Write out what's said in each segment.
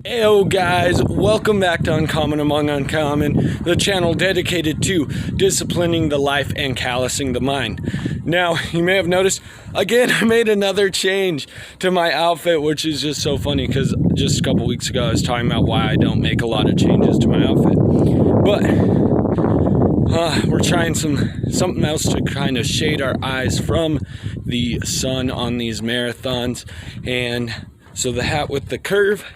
Heyo guys, welcome back to Uncommon Among Uncommon, the channel dedicated to disciplining the life and callousing the mind. Now, you may have noticed, again, I made another change to my outfit, which is just so funny because just a couple weeks ago I was talking about why I don't make a lot of changes to my outfit. But we're trying something else to kind of shade our eyes from the sun on these marathons, and so the hat with the curve,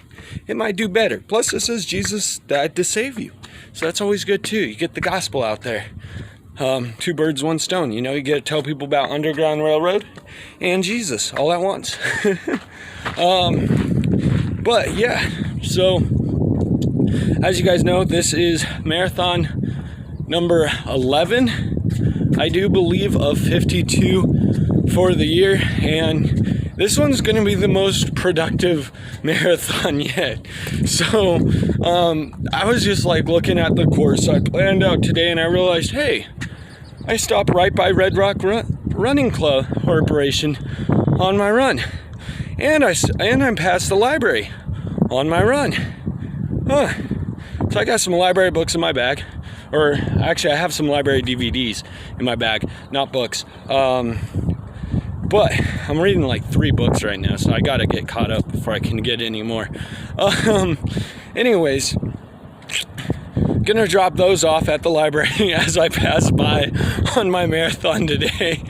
it might do better. Plus it says Jesus died to save you, so that's always good too. You get the gospel out there. Two birds, one stone. You know, you get to tell people about Underground Railroad and Jesus all at once. But yeah, so as you guys know, this is marathon number 11, I do believe, of 52 for the year, and this one's going to be the most productive marathon yet. So I was just like looking at the course I planned out today, and I realized, hey, I stopped right by Red Rock Running Club Corporation on my run, and I'm past the library on my run. So I got some library books in my bag, or actually I have some library DVDs in my bag, not books. But I'm reading like 3 books right now, so I gotta get caught up before I can get any more. Anyways, gonna drop those off at the library as I pass by on my marathon today.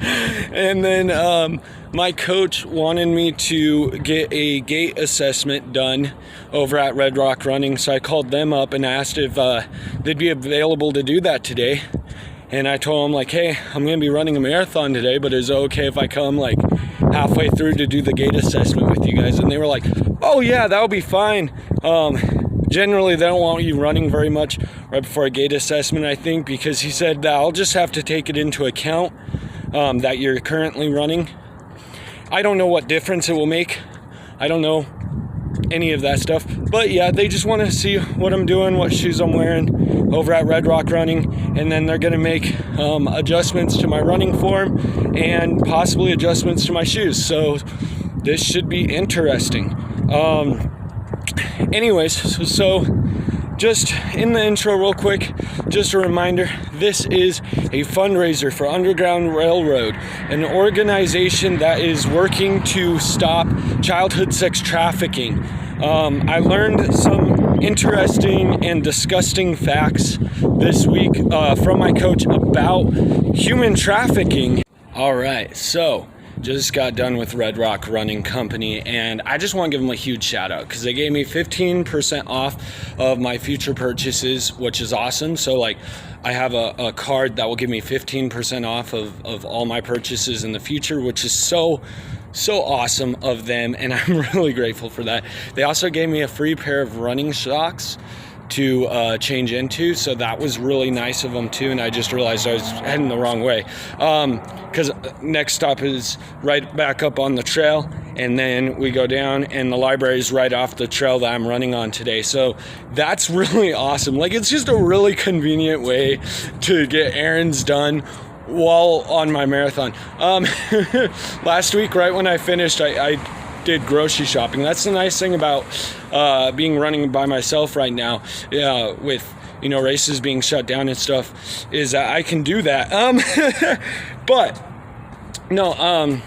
And then my coach wanted me to get a gait assessment done over at Red Rock Running, so I called them up and asked if they'd be available to do that today. And I told them, like, hey, I'm going to be running a marathon today, but is it okay if I come like halfway through to do the gait assessment with you guys? And they were like, oh yeah, that'll be fine. Generally they don't want you running very much right before a gait assessment, I think, because he said that I'll just have to take it into account that you're currently running. I don't know what difference it will make. I don't know any of that stuff, but yeah, they just want to see what I'm doing, what shoes I'm wearing over at Red Rock Running, and then they're going to make adjustments to my running form and possibly adjustments to my shoes. So this should be interesting. Anyways, so just in the intro real quick, just a reminder, this is a fundraiser for Underground Railroad, an organization that is working to stop childhood sex trafficking. I learned some interesting and disgusting facts this week from my coach about human trafficking. All right, so just got done with Red Rock Running Company, and I just want to give them a huge shout out because they gave me 15% off of my future purchases, which is awesome. So like, I have a card that will give me 15% off of all my purchases in the future, which is so awesome of them, and I'm really grateful for that. They also gave me a free pair of running socks to change into, so that was really nice of them too. And I just realized I was heading the wrong way, because next stop is right back up on the trail, and then we go down, and the library is right off the trail that I'm running on today. So that's really awesome. Like, it's just a really convenient way to get errands done while on my marathon. Last week, right when I finished, I did grocery shopping. That's the nice thing about running by myself right now, with, you know, races being shut down and stuff, is that I can do that. But no,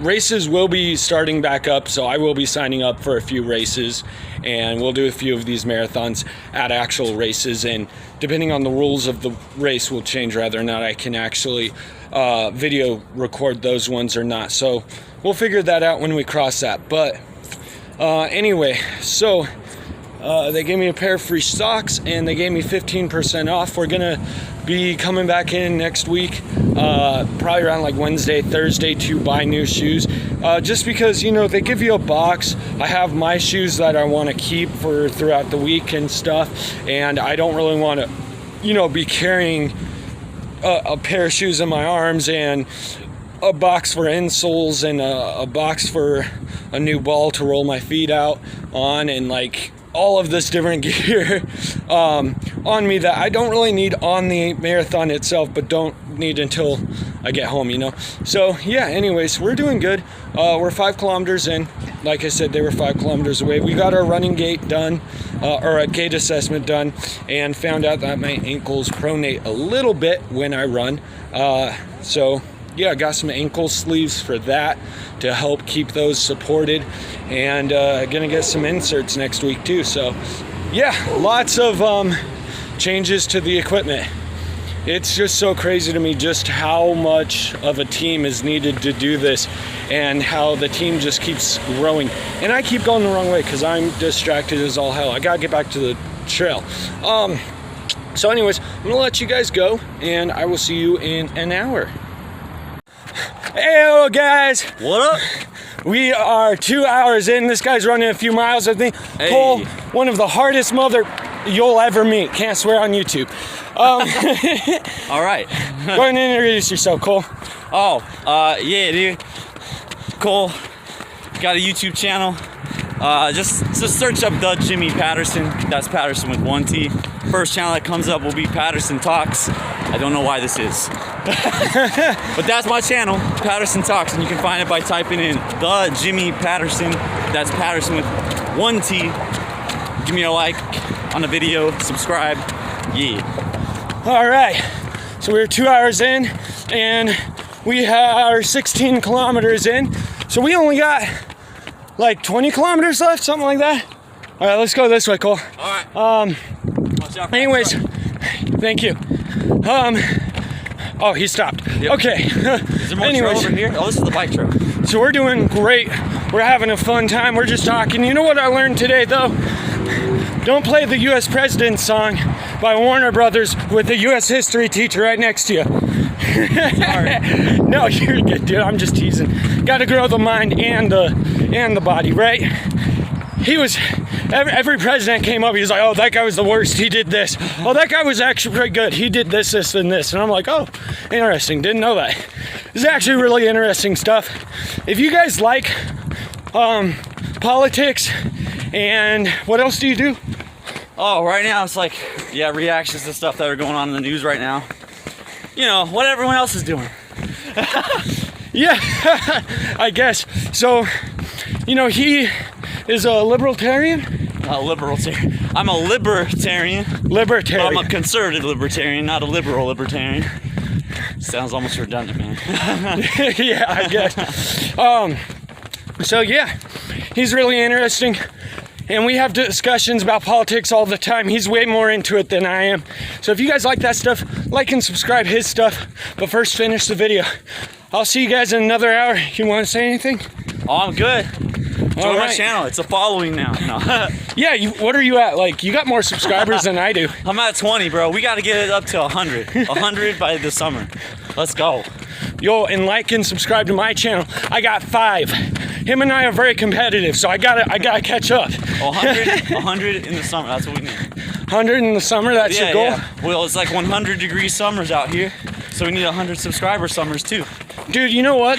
races will be starting back up, so I will be signing up for a few races, and we'll do a few of these marathons at actual races, and depending on the rules of the race will change whether or not I can actually video record those ones or not. So we'll figure that out when we cross that. But anyway, so they gave me a pair of free socks, and they gave me 15% off. We're gonna be coming back in next week, probably around like Wednesday, Thursday, to buy new shoes, just because, you know, they give you a box. I have my shoes that I want to keep for throughout the week and stuff, and I don't really want to, you know, be carrying a pair of shoes in my arms and a box for insoles and a box for a new ball to roll my feet out on, and like all of this different gear on me that I don't really need on the marathon itself, but don't need until I get home, you know. So yeah, anyways, we're doing good. We're 5 kilometers in. Like I said, they were 5 kilometers away. We got our running gait done, or a gait assessment done, and found out that my ankles pronate a little bit when I run. So yeah, I got some ankle sleeves for that to help keep those supported, and gonna get some inserts next week too. So yeah, lots of changes to the equipment. It's just so crazy to me just how much of a team is needed to do this, and how the team just keeps growing. And I keep going the wrong way because I'm distracted as all hell. I gotta get back to the trail. So anyways, I'm gonna let you guys go, and I will see you in an hour. Hey guys, what up? We are 2 hours in. This guy's running a few miles, I think. Hey. Cole, one of the hardest mother you'll ever meet. Can't swear on YouTube. All right. Go ahead and introduce yourself, Cole. Oh, yeah, dude. Cole, got a YouTube channel. Just search up the Jimmy Patterson. That's Patterson with 1 T. First channel that comes up will be Patterson Talks. I don't know why this is. But that's my channel, Patterson Talks, and you can find it by typing in the Jimmy Patterson. That's Patterson with 1 T. Give me a like on the video, subscribe. Yeah. All right. So we're 2 hours in, and we are 16 kilometers in. So we only got like 20 kilometers left, something like that. All right, let's go this way, Cole. All right. Anyways, thank you. Oh, he stopped. Yep. Okay. Is there more trail over here? Oh, this is the bike trail. So we're doing great. We're having a fun time. We're just talking. You know what I learned today, though? Don't play the U.S. President song by Warner Brothers with the U.S. history teacher right next to you. Sorry. No, you're good, dude. I'm just teasing. Got to grow the mind and the body, right? He was, every president came up, he was like, oh, that guy was the worst, he did this. Oh, that guy was actually pretty good, he did this, this, and this. And I'm like, oh, interesting, didn't know that. This is actually really interesting stuff. If you guys like politics, and what else do you do? Oh, right now it's like, yeah, reactions to stuff that are going on in the news right now. You know, what everyone else is doing. Yeah, I guess. So, you know, he is a libertarian? A libertarian. I'm a libertarian. Libertarian. I'm a conservative libertarian, not a liberal libertarian. Sounds almost redundant, man. Yeah, I guess. So yeah, he's really interesting. And we have discussions about politics all the time. He's way more into it than I am. So if you guys like that stuff, like and subscribe his stuff. But first, finish the video. I'll see you guys in another hour. You want to say anything? Oh, I'm good. Join my right. channel. It's a following now. No. Yeah, what are you at? Like, you got more subscribers than I do. I'm at 20, bro. We got to get it up to 100. 100 by the summer. Let's go. Yo, and like and subscribe to my channel. I got 5. Him and I are very competitive, so I gotta catch up. 100 in the summer. That's what we need. 100 in the summer. That's your goal. Yeah. Well, it's like 100-degree summers out here, so we need 100 subscriber summers too. Dude, you know what?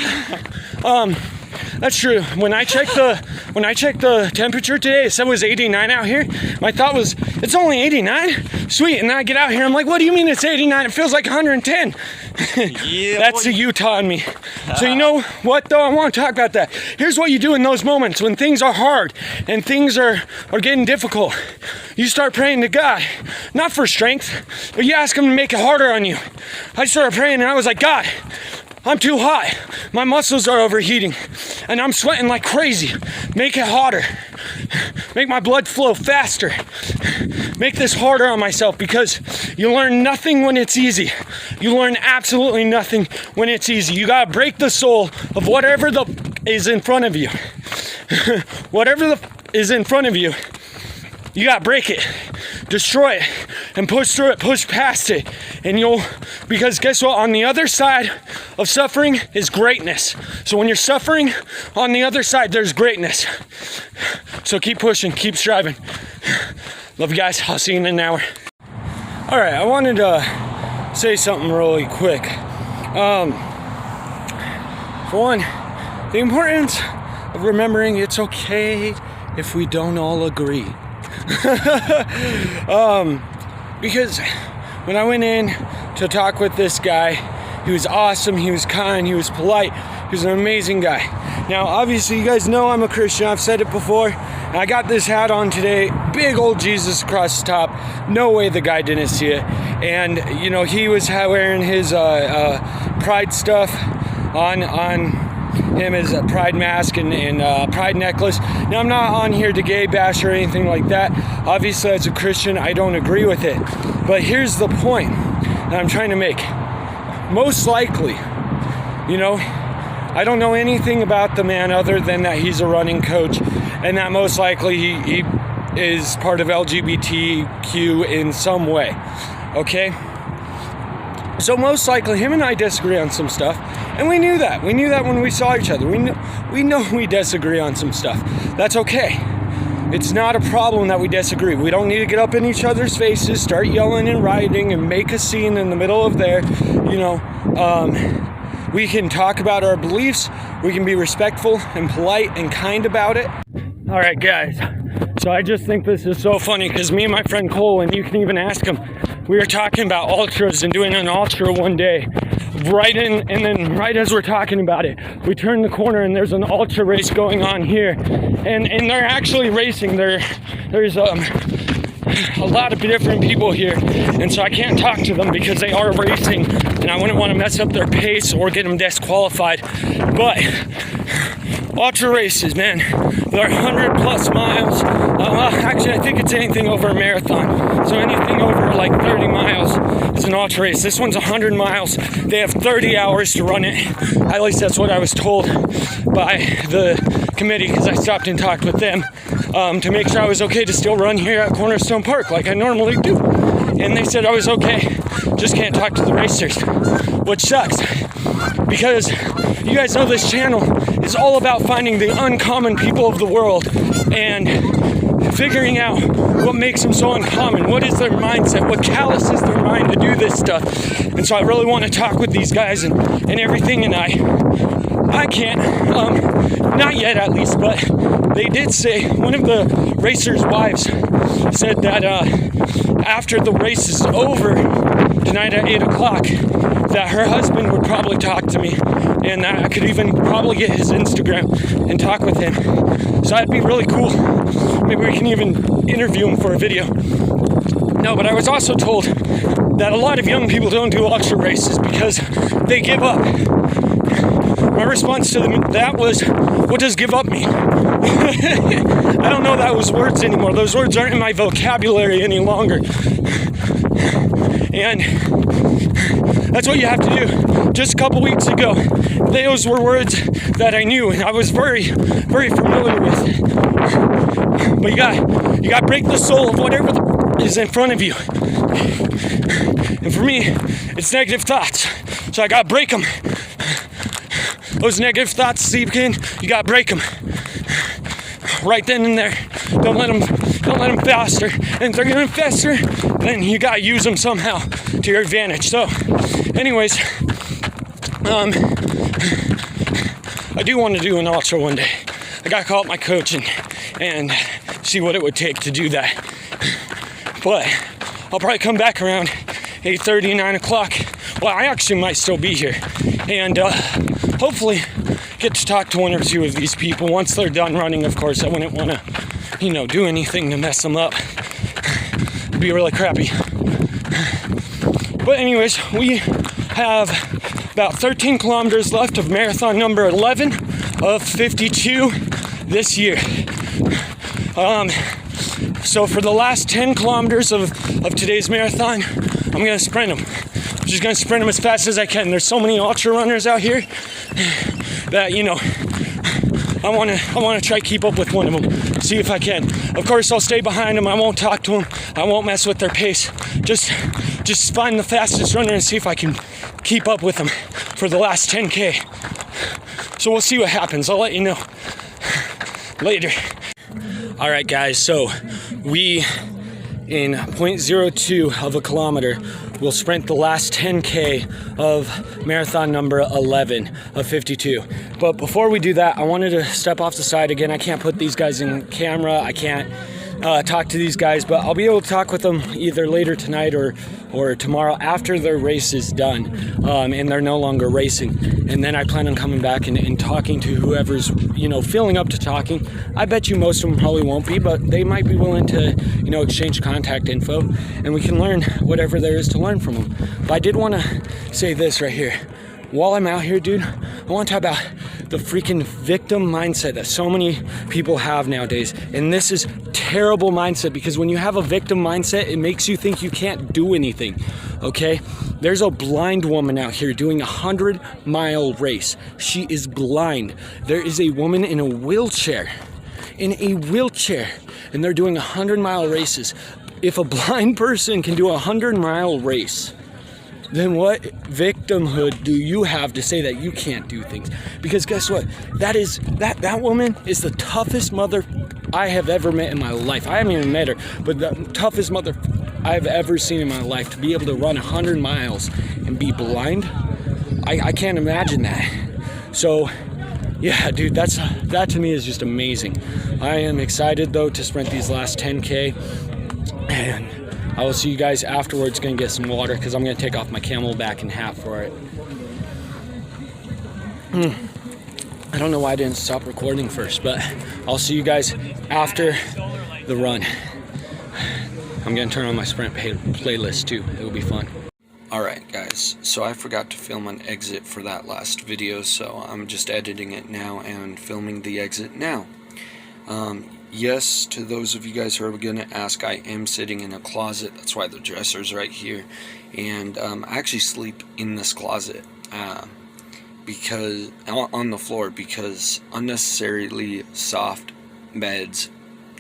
That's true. When I checked the temperature today, it said it was 89 out here. My thought was, it's only 89? Sweet. And then I get out here, I'm like, what do you mean it's 89? It feels like 110. Yeah. That's the Utah in me. So you know what though? I want to talk about that. Here's what you do in those moments when things are hard and things are getting difficult. You start praying to God, not for strength, but you ask him to make it harder on you. I started praying and I was like, God, I'm too hot. My muscles are overheating and I'm sweating like crazy. Make it hotter. Make my blood flow faster. Make this harder on myself, because you learn nothing when it's easy. You learn absolutely nothing when it's easy. You gotta break the soul of whatever is in front of you. Whatever is in front of you, you gotta break it, destroy it, and push through it, push past it. And because guess what? On the other side of suffering is greatness. So when you're suffering, on the other side, there's greatness. So keep pushing, keep striving. Love you guys. I'll see you in an hour. All right, I wanted to say something really quick. For one, the importance of remembering it's okay if we don't all agree. Because when I went in to talk with this guy, he was awesome, he was kind, he was polite, he was an amazing guy. Now, obviously, you guys know I'm a Christian, I've said it before, and I got this hat on today, big old Jesus across the top, no way the guy didn't see it. And, you know, he was wearing his pride stuff on him, his pride mask and pride necklace. Now, I'm not on here to gay bash or anything like that. Obviously, as a Christian, I don't agree with it. But here's the point that I'm trying to make. Most likely, you know, I don't know anything about the man other than that he's a running coach, and that most likely he is part of LGBTQ in some way, okay? So most likely him and I disagree on some stuff, and we knew that. We knew that when we saw each other. We know we disagree on some stuff. That's okay. It's not a problem that we disagree. We don't need to get up in each other's faces, start yelling and rioting and make a scene in the middle of there. You know, we can talk about our beliefs. We can be respectful and polite and kind about it. All right, guys. So I just think this is so funny because me and my friend Cole, and you can even ask him, we were talking about ultras and doing an ultra one day. And then right as we're talking about it, we turn the corner and there's an ultra race going on here, and they're actually racing. There's a lot of different people here, and so I can't talk to them because they are racing, and I wouldn't want to mess up their pace or get them disqualified. But ultra races, man, they're 100 plus miles. Actually, I think it's anything over a marathon. So anything over like 30 miles is an ultra race. This one's 100 miles. They have 30 hours to run it. At least that's what I was told by the committee, because I stopped and talked with them to make sure I was okay to still run here at Cornerstone Park like I normally do. And they said I was okay, just can't talk to the racers, which sucks because you guys know this channel is all about finding the uncommon people of the world and figuring out what makes them so uncommon, what is their mindset, what calluses their mind to do this stuff. And so I really want to talk with these guys and everything, and I can't, not yet at least, but they did say, one of the racers' wives said that after the race is over tonight at 8 o'clock, that her husband would probably talk to me, and that I could even probably get his Instagram and talk with him. So that'd be really cool. Maybe we can even interview him for a video. No, but I was also told that a lot of young people don't do ultra races because they give up. My response to that was, what does give up mean? I don't know those words anymore. Those words aren't in my vocabulary any longer. And that's what you have to do. Just a couple weeks ago, those were words that I knew and I was very, very familiar with. But you got to break the soul of whatever is in front of you. And for me, it's negative thoughts. So I got to break them. Those negative thoughts seep in, you got to break them. Right then and there. Don't let them fester. And if they're going to fester, then you got to use them somehow to your advantage. So, anyways, I do want to do an ultra one day. I got to call up my coach and see what it would take to do that. But I'll probably come back around 8:30, 9 o'clock. Well, I actually might still be here. And hopefully get to talk to one or two of these people once they're done running. Of course, I wouldn't want to, do anything to mess them up. It'd be really crappy. But anyways, we have about 13 kilometers left of marathon number 11 of 52 this year. So for the last 10 kilometers of today's marathon, I'm going to sprint them. I'm just going to sprint them as fast as I can. There's so many ultra runners out here that, I want to try to keep up with one of them, see if I can. Of course, I'll stay behind them. I won't talk to them. I won't mess with their pace. Just find the fastest runner and see if I can keep up with them for the last 10K. So we'll see what happens. I'll let you know later. All right, guys. So we, in 0.02 of a kilometer, will sprint the last 10K of marathon number 11 of 52. But before we do that, I wanted to step off the side again. I can't put these guys in camera. I can't talk to these guys, but I'll be able to talk with them either later tonight or tomorrow after their race is done, and they're no longer racing. And then I plan on coming back and talking to whoever's, feeling up to talking. I bet you most of them probably won't be, but they might be willing to, exchange contact info, and we can learn whatever there is to learn from them. But I did want to say this right here. While I'm out here, dude, I want to talk about the freaking victim mindset that so many people have nowadays. And this is terrible mindset, because when you have a victim mindset, it makes you think you can't do anything, okay? There's a blind woman out here doing a 100-mile race. She is blind. There is a woman in a wheelchair, and they're doing 100-mile races. If a blind person can do a 100-mile race, then what victimhood do you have to say that you can't do things? Because guess what? That woman is the toughest mother I have ever met in my life. I haven't even met her, but the toughest mother I've ever seen in my life. To be able to run 100 miles and be blind, I can't imagine that. So, yeah, dude, that to me is just amazing. I am excited, though, to sprint these last 10K, and I will see you guys afterwards. Gonna get some water because I'm gonna take off my Camelback and hat for it. I don't know why I didn't stop recording first, but I'll see you guys after the run. I'm gonna turn on my sprint playlist too. It'll be fun. Alright guys, so I forgot to film an exit for that last video, so I'm just editing it now and filming the exit now. Yes, to those of you guys who are going to ask, I am sitting in a closet. That's why the dresser's right here. And I actually sleep in this closet because on the floor, because unnecessarily soft beds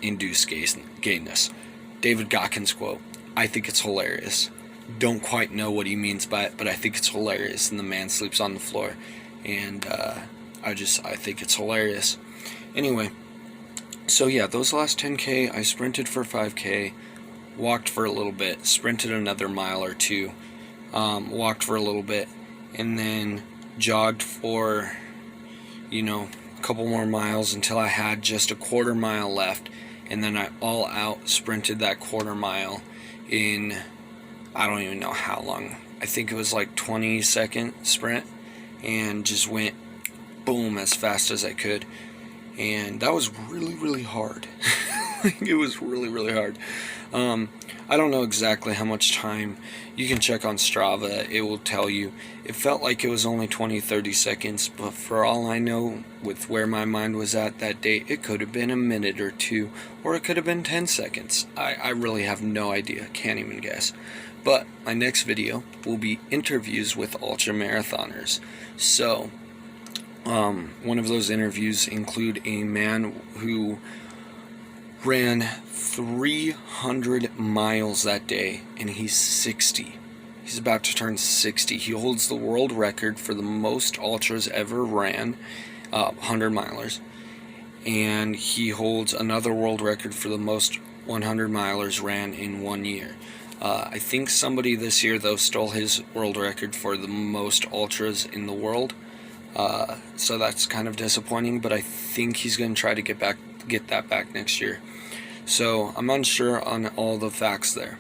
induce gayness. David Goggins quote. I think it's hilarious. Don't quite know what he means by it, but I think it's hilarious. And the man sleeps on the floor. And I think it's hilarious. Anyway. So yeah, those last 10K, I sprinted for 5K, walked for a little bit, sprinted another mile or two, walked for a little bit, and then jogged for, a couple more miles until I had just a quarter mile left, and then I all out sprinted that quarter mile in, I don't even know how long. I think it was like 20-second sprint, and just went boom as fast as I could. And that was really, really hard. It was really, really hard. I don't know exactly how much time. You can check on Strava. It will tell you. It felt like it was only 20-30 seconds, but for all I know, with where my mind was at that day, it could have been a minute or two, or it could have been 10 seconds. I really have no idea. Can't even guess. But my next video will be interviews with ultramarathoners. So one of those interviews include a man who ran 300 miles that day, and he's 60. He's about to turn 60. He holds the world record for the most ultras ever ran, 100 milers, and he holds another world record for the most 100 milers ran in 1 year. I think somebody this year, though, stole his world record for the most ultras in the world. So that's kind of disappointing, but I think he's going to try to get that back next year. So I'm unsure on all the facts there.